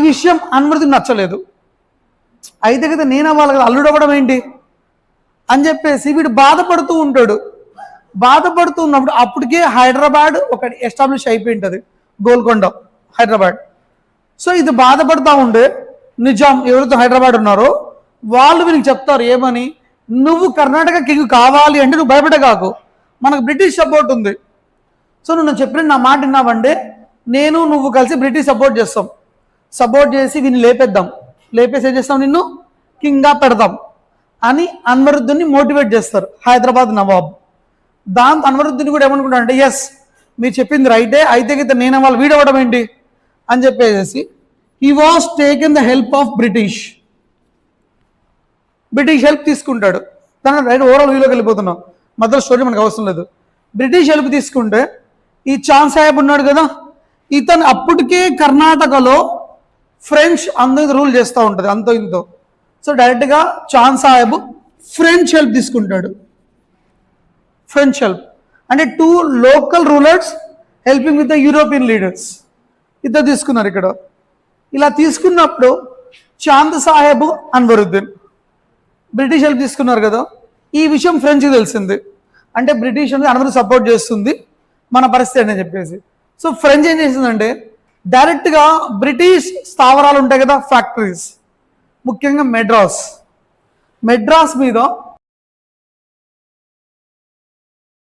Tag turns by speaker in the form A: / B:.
A: విషయం అన్వర్కి నచ్చలేదు. అయితే కదా నేను అవ్వాలి కదా, అల్లుడు అవ్వడం ఏంటి అని చెప్పేసి వీడు బాధపడుతూ ఉంటాడు. బాధపడుతూ ఉన్నప్పుడు అప్పటికే హైదరాబాద్ ఒక ఎస్టాబ్లిష్ అయిపోయి ఉంటుంది, గోల్కొండ హైదరాబాద్. సో ఇది బాధపడుతూ ఉండే నిజాం ఎవరైతే హైదరాబాద్ ఉన్నారో వాళ్ళు వీళ్ళకి చెప్తారు ఏమని, నువ్వు కర్ణాటక కింగ్ కావాలి అంటే నువ్వు భయపడగాకు, మనకు బ్రిటిష్ సపోర్ట్ ఉంది. సో నువ్వు చెప్పిన నా మాట విన్నావంటే నేను నువ్వు కలిసి బ్రిటిష్ సపోర్ట్ చేస్తాం, సపోర్ట్ చేసి వీళ్ళని లేపేద్దాం, లేపేసి ఏం చేస్తాం, నిన్ను కింగ్గా పెడతాం అని అన్వరుద్దీన్ని మోటివేట్ చేస్తారు హైదరాబాద్ నవాబ్. దాంతో అన్వరుద్దీన్ కూడా ఏమనుకుంటాడంటే ఎస్ మీరు చెప్పింది రైటే, అయితే కదా నేను వాళ్ళు వీడవడం ఏంటి అని చెప్పేసి he was taken the help of British help తీసుకుంటాడు. దాని రైట్ ఓవరాల్ వ్యూలోకి వెళ్ళిపోతున్నాం, మధ్యలో స్టోరీ మనకు అవసరం లేదు. బ్రిటిష్ హెల్ప్ తీసుకుంటే ఈ చాంద్ సాహెబ్ ఉన్నాడు కదా, ఇతను అప్పటికే కర్ణాటకలో ఫ్రెంచ్ అందరూ రూల్ చేస్తూ ఉంటుంది అంతో ఇంతో. సో డైరెక్ట్గా చాంద్ సాహెబ్ ఫ్రెంచ్ హెల్ప్ తీసుకుంటాడు. ఫ్రెంచ్ హెల్ప్ అంటే 2 local rulers helping with the European leaders ఇద్దరు తీసుకున్నారు ఇక్కడ. ఇలా తీసుకున్నప్పుడు చాంద్ సాహెబ్ అన్వరుద్దీన్ బ్రిటిష్ హెల్ప్ తీసుకున్నారు కదా, ఈ విషయం ఫ్రెంచ్కి తెలిసింది. అంటే బ్రిటిష్ అనేది అన్వర్ సపోర్ట్ చేస్తుంది మన పరిస్థితి అని చెప్పేసి. సో ఫ్రెంచ్ ఏం చేసిందంటే డైరెక్ట్గా బ్రిటిష్ స్థావరాలు ఉంటాయి కదా, ఫ్యాక్టరీస్, ముఖ్యంగా మెడ్రాస్ మీద